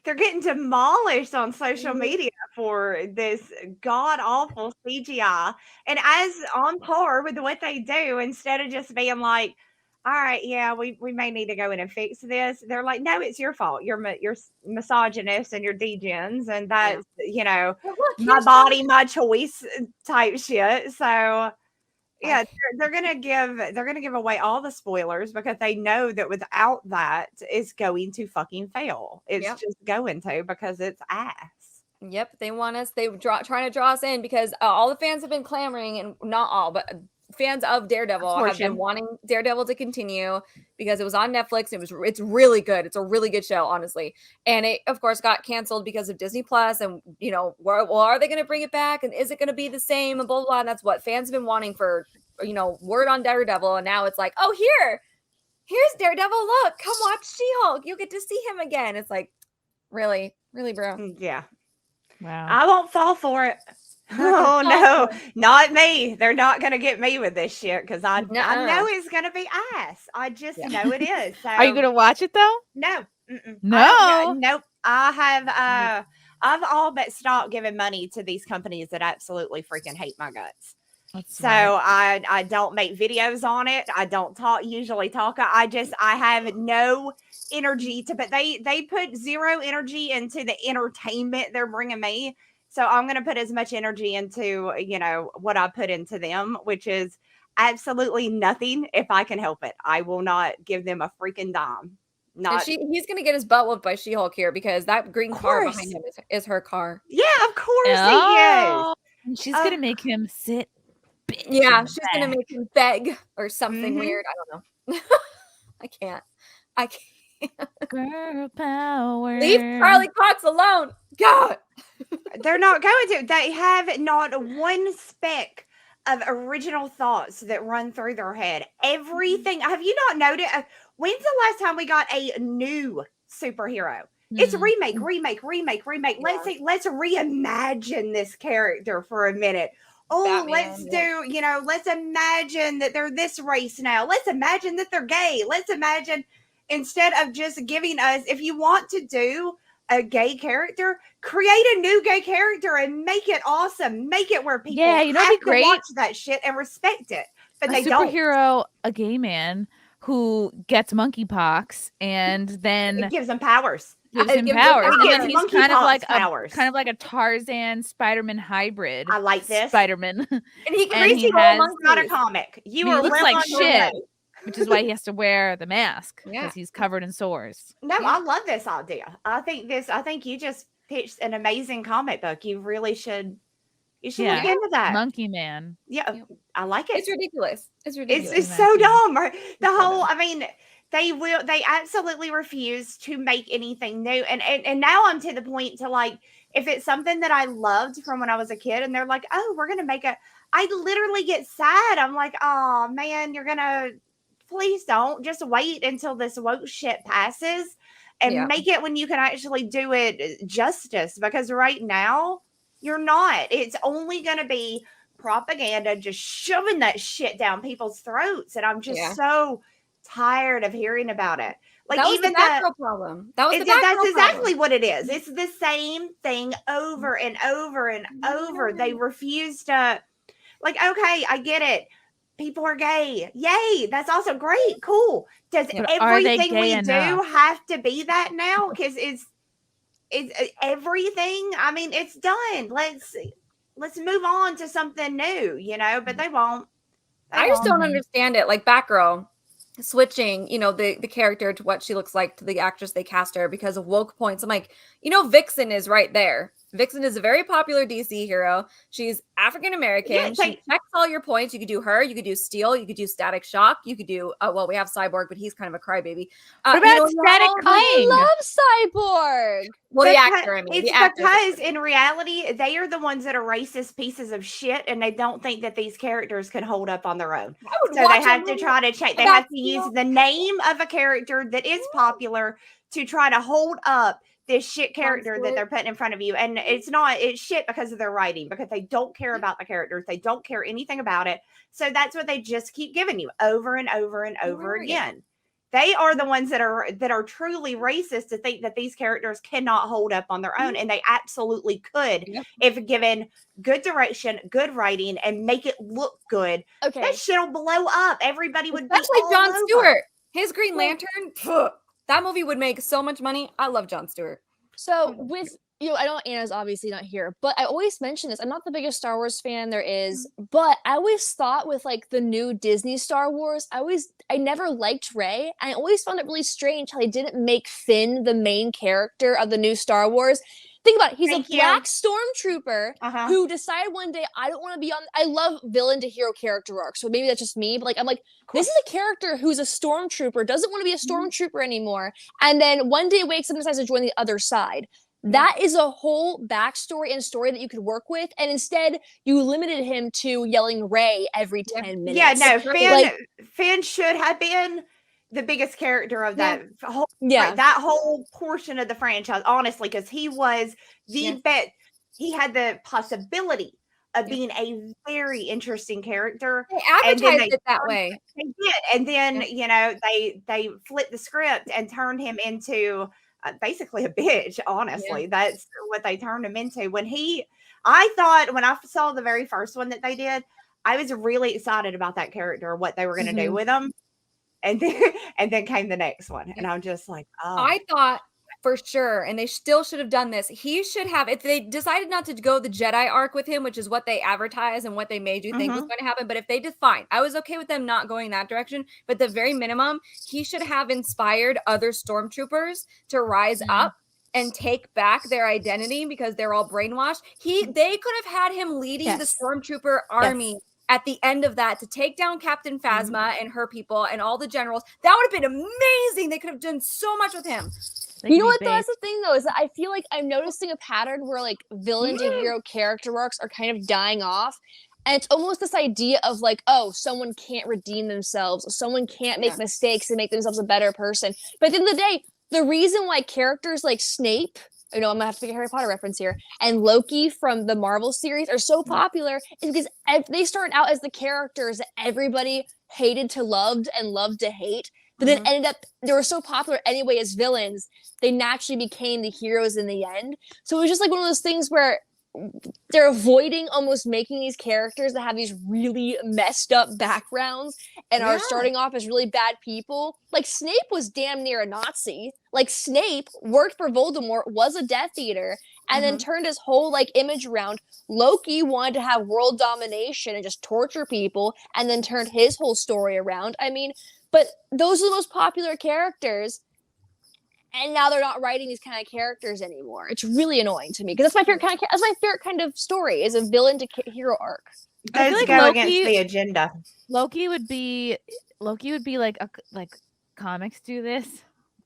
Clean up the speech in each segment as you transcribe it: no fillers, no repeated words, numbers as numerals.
they're getting demolished on social media for this god awful CGI. And as on par with what they do, instead of just being like, all right, yeah, we may need to go in and fix this. They're like, no, it's your fault. You're misogynist and you're degens, and that's But look, my here's body, my choice type shit. So yeah, they're gonna give away all the spoilers because they know that without that, it's going to fucking fail. It's Yep. just going to because it's ass. Yep, they want us. Trying to draw us in because all the fans have been clamoring, and not all, but fans of Daredevil have been Portion. wanting Daredevil to continue because it was on Netflix. It's really good. It's a really good show, honestly. And it, of course, got canceled because of Disney Plus. And are they going to bring it back? And is it going to be the same? And blah, blah blah. And that's what fans have been wanting for word on Daredevil. And now it's like, oh, here's Daredevil. Look, come watch She-Hulk. You'll get to see him again. It's like, really, bro. Yeah. Wow. I won't fall for it. Oh no, not me. They're not gonna get me with this shit because I know it's gonna be ass. I just know it is. So Are you gonna watch it though? no. No. Nope. I have I've all but stopped giving money to these companies that absolutely freaking hate my guts. So I don't make videos on it. I don't usually talk. I have no energy but they put zero energy into the entertainment they're bringing me. So I'm going to put as much energy into, what I put into them, which is absolutely nothing if I can help it. I will not give them a freaking dime. He's going to get his butt whooped by She-Hulk here because that green car behind him is her car. Yeah, of course he is. And she's going to make him sit. Yeah, she's going to make him beg or something weird. I don't know. I can't. Girl power. Leave Charlie Cox alone. God. They're not going to. They have not one speck of original thoughts that run through their head. Everything. Have you not noticed? When's the last time we got a new superhero? It's remake. Yeah. Let's reimagine this character for a minute. Oh, Batman, let's imagine that they're this race now. Let's imagine that they're gay. Let's imagine, instead of just giving us, if you want to do a gay character, create a new gay character and make it awesome. Make it where people have to watch that shit and respect it. But they don't. Superhero, a gay man who gets monkeypox and then it gives him powers. Gives him powers. And then he's kind of like a Tarzan Spider-Man hybrid. I like this. Spider-Man. And he can not a comic. He looks like shit. Which is why he has to wear the mask because he's covered in sores. No, I love this idea. I think you just pitched an amazing comic book. You really should. You should look into that. Monkey Man. Yeah, I like it. It's ridiculous. It's so dumb. Right? They absolutely refuse to make anything new. And now I'm to the point to like, if it's something that I loved from when I was a kid and they're like, oh, we're going to make I literally get sad. I'm like, oh man, please don't just wait until this woke shit passes and make it when you can actually do it justice, because right now you're not. It's only going to be propaganda, just shoving that shit down people's throats. And I'm just so tired of hearing about it. Like, that was even the Batgirl problem. That's exactly what it is. It's the same thing over and over and over. They refuse to, like, okay, I get it. People are gay. Yay. That's also great. Cool. Does everything we do have to be that now? Because it's everything. I mean, it's done. Let's move on to something new, but they won't. I just don't understand it. Like Batgirl switching, the character to what she looks like to the actress they cast her because of woke points. I'm like, Vixen is right there. Vixen is a very popular DC hero. She's African American. She checks all your points. You could do her. You could do Steel. You could do Static Shock. You could do we have Cyborg, but he's kind of a crybaby. What about Static King? I love Cyborg. Well, the actor. It's because in reality, they are the ones that are racist pieces of shit, and they don't think that these characters can hold up on their own. So they have to try to check. They have to use the name of a character that is popular to try to hold up this shit character that they're putting in front of you. And it's shit because of their writing, because they don't care about the characters. They don't care anything about it. So that's what they just keep giving you over and over and over again. they are the ones that are truly racist to think that these characters cannot hold up on their own, and they absolutely could if given good direction, good writing, and make it look good. Okay. That shit'll blow up. Everybody would Especially be all Jon over. Stewart. His Green Lantern, that movie would make so much money. I love Jon Stewart. So with I know Anna's obviously not here, but I always mention this. I'm not the biggest Star Wars fan there is, but I always thought with like the new Disney Star Wars, I never liked Rey. I always found it really strange how they didn't make Finn the main character of the new Star Wars. Think about it. He's a black stormtrooper who decided one day, I don't want to be on. I love villain to hero character arcs, so maybe that's just me. But like, I'm like, this is a character who's a stormtrooper, doesn't want to be a stormtrooper anymore, and then one day wakes up and decides to join the other side. That is a whole backstory and story that you could work with, and instead you limited him to yelling Rey every 10 minutes. Yeah, no, Finn should have been the biggest character of that whole that whole portion of the franchise, honestly, because he was the best. He had the possibility of being a very interesting character. They advertised it that way. They did, and then they flipped the script and turned him into basically a bitch. Honestly, that's what they turned him into. When I saw the very first one that they did, I was really excited about that character, what they were going to do with him. And then came the next one, and I'm just like, oh. I thought for sure, and they still should have done this. He should have, if they decided not to go the Jedi arc with him, which is what they advertised and what they made you think was going to happen. But if they did, fine, I was okay with them not going that direction. But the very minimum, he should have inspired other stormtroopers to rise up and take back their identity because they're all brainwashed. They could have had him leading the stormtrooper army. At the end of that, to take down Captain Phasma and her people and all the generals, that would have been amazing. They could have done so much with him. You know what, though? That's the thing, though, is that I feel like I'm noticing a pattern where, like, villain to hero character arcs are kind of dying off. And it's almost this idea of, like, oh, someone can't redeem themselves. Someone can't make mistakes and make themselves a better person. But at the end of the day, the reason why characters like Snape, I'm going to have to make a Harry Potter reference here, and Loki from the Marvel series are so popular is because they started out as the characters that everybody hated to loved and loved to hate, but then ended up, they were so popular anyway as villains, they naturally became the heroes in the end. So it was just like one of those things where they're avoiding almost making these characters that have these really messed up backgrounds and are starting off as really bad people. Like Snape was damn near a Nazi. Like Snape worked for Voldemort, was a Death Eater, and then turned his whole like image around. Loki wanted to have world domination and just torture people, and then turned his whole story around. I mean, but those are the most popular characters. And now they're not writing these kind of characters anymore. It's really annoying to me because that's my favorite kind of story is a villain to hero arc. I feel like go against the agenda. Loki would be like comics do this,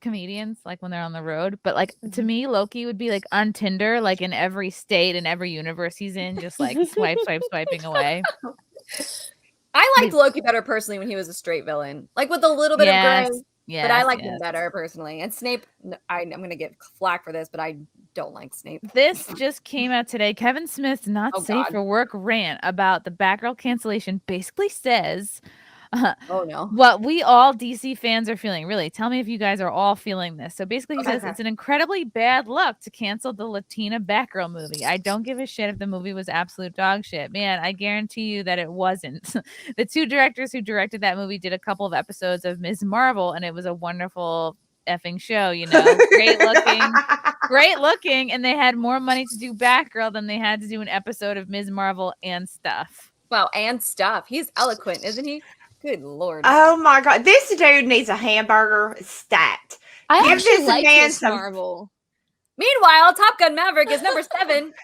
comedians like when they're on the road. But like to me, Loki would be like on Tinder, like in every state and every universe he's in, just like swiping away. I liked Loki better personally when he was a straight villain, like with a little bit of gray. Yeah, but I like him better personally. And Snape, I'm going to get flack for this, but I don't like Snape. This just came out today. Kevin Smith's not safe for work rant about the Batgirl cancellation basically says what we all DC fans are feeling. Really, tell me if you guys are all feeling this. So basically he says it's an incredibly bad luck to cancel the Latina Batgirl movie. I don't give a shit if the movie was absolute dog shit. Man, I guarantee you that it wasn't. The two directors who directed that movie did a couple of episodes of Ms. Marvel, and it was a wonderful effing show, you know. Great looking, and they had more money to do Batgirl than they had to do an episode of Ms. Marvel and stuff. Wow, and stuff. He's eloquent, isn't he? Good Lord. Oh my God. This dude needs a hamburger stat. I actually like Ms. Marvel. Meanwhile, Top Gun Maverick is number 7.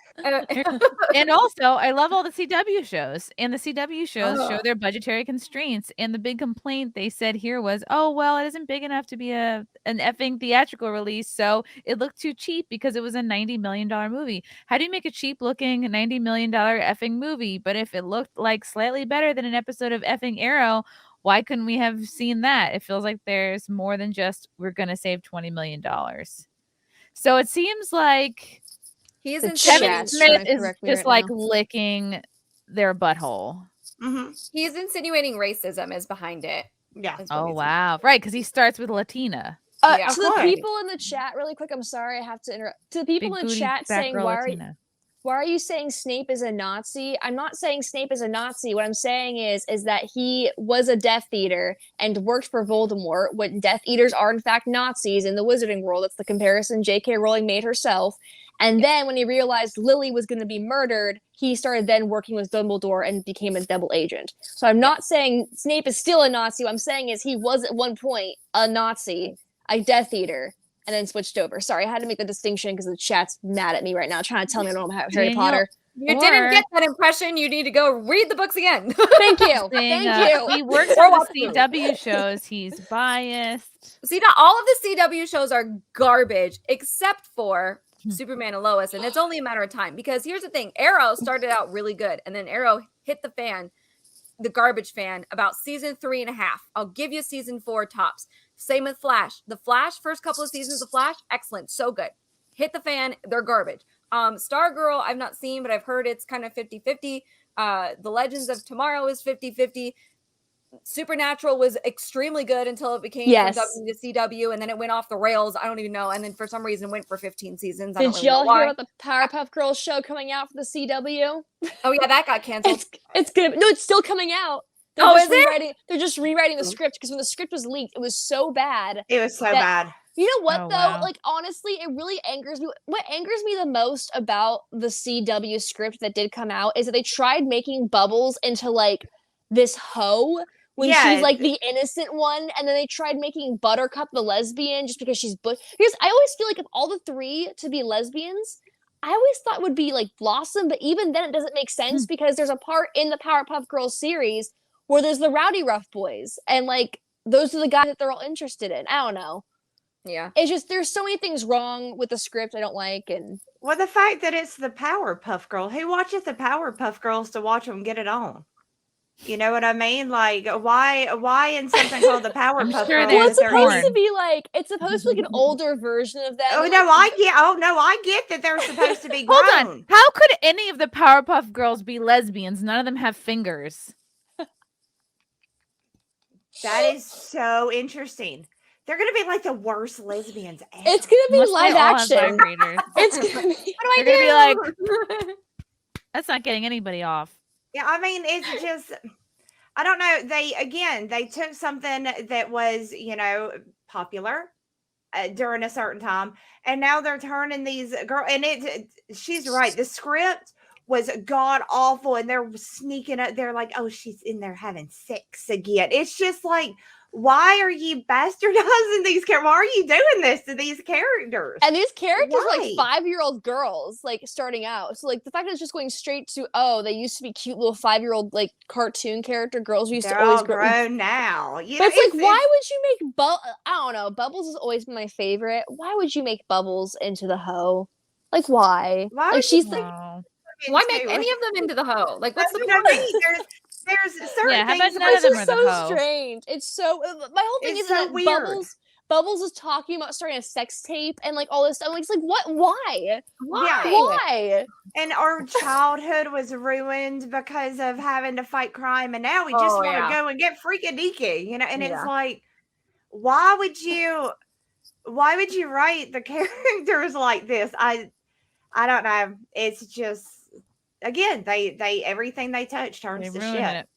And also, I love all the CW shows. And the CW shows show their budgetary constraints. And the big complaint they said here was, oh, well, it isn't big enough to be an effing theatrical release. So it looked too cheap because it was a $90 million movie. How do you make a cheap-looking $90 million effing movie? But if it looked like slightly better than an episode of effing Arrow, why couldn't we have seen that? It feels like there's more than just we're going to save $20 million. So it seems like Kevin Smith is just like licking their butthole. He's insinuating racism is behind it. Yeah. Oh wow, right, because he starts with Latina. To the people in the chat, really quick, I'm sorry I have to interrupt. To the people in the chat saying, why are you saying Snape is a Nazi? I'm not saying Snape is a Nazi. What I'm saying is that he was a Death Eater and worked for Voldemort, when Death Eaters are in fact Nazis in the wizarding world. That's the comparison J.K. Rowling made herself. And then when he realized Lily was going to be murdered, he started then working with Dumbledore and became a double agent. So I'm not saying Snape is still a Nazi. What I'm saying is he was at one point a Nazi, a Death Eater, and then switched over. Sorry, I had to make the distinction because the chat's mad at me right now, trying to tell me I don't know about Harry Potter. You didn't get that impression. You need to go read the books again. Thank you. Thank you. He works on the CW shows. He's biased. See, not all of the CW shows are garbage, except for Superman and Lois, and it's only a matter of time. Because here's the thing: Arrow started out really good, and then Arrow hit the fan, the garbage fan, about season 3.5. I'll give you season 4 tops. Same with Flash. The Flash, first couple of seasons of Flash, excellent, so good. Hit the fan, they're garbage. Stargirl, I've not seen, but I've heard it's kind of 50-50. The Legends of Tomorrow is 50-50. Supernatural was extremely good until it became from W to CW, and then it went off the rails. I don't even know. And then for some reason went for 15 seasons. Did y'all hear about the Powerpuff Girls show coming out for the CW? Oh yeah, that got canceled. It's good. No, it's still coming out. They're just rewriting the script, because when the script was leaked, it was so bad. It was so bad. You know what, though? Wow. Like, honestly, it really angers me. What angers me the most about the CW script that did come out is that they tried making Bubbles into, like, this hoe when she's, like, the innocent one. And then they tried making Buttercup the lesbian just because she's... Because I always feel like if all the three to be lesbians... I always thought it would be, like, Blossom, but even then it doesn't make sense because there's a part in the Powerpuff Girls series where there's the Rowdy Rough Boys, and, like, those are the guys that they're all interested in. I don't know. Yeah. It's just, there's so many things wrong with the script I don't like, and... Well, the fact that it's the Powerpuff Girl. Who watches the Powerpuff Girls to watch them get it on? You know what I mean? Like, why in something called the Powerpuff Girls? Well, it's supposed to be like, an older version of that. I get that they're supposed to be grown. Hold on. How could any of the Powerpuff Girls be lesbians? None of them have fingers. That is so interesting. They're going to be like the worst lesbians ever. It's going to be live action. It's going to be... What do I do? Like, that's not getting anybody off. Yeah, I mean, it's just... I don't know. They took something that was, popular during a certain time, and now they're turning these girls... And she's right. The script was god awful, and they're sneaking up. They're like, oh, she's in there having sex again. It's just like, why are you bastardizing these characters? Why are you doing this to these characters? And these characters are like 5-year-old girls, like, starting out. So, like, the fact that it's just going straight to, oh, they used to be cute little 5-year-old, like, cartoon character girls. Used to always grown now. But it's like, why would you make I don't know. Bubbles has always been my favorite. Why would you make Bubbles into the hoe? Like, why? Like, she's like... Why make any of them into the hoe? Like, what's the point? There's certain things about it. It's so strange. It's so... My whole thing is so that weird. Bubbles is talking about starting a sex tape and, like, all this stuff. Like, it's like, what? Why? Why? And our childhood was ruined because of having to fight crime, and now we just want to go and get freaky-deaky, And it's like, why would you write the characters like this? I don't know. It's just... Again, they everything they touch turns to shit.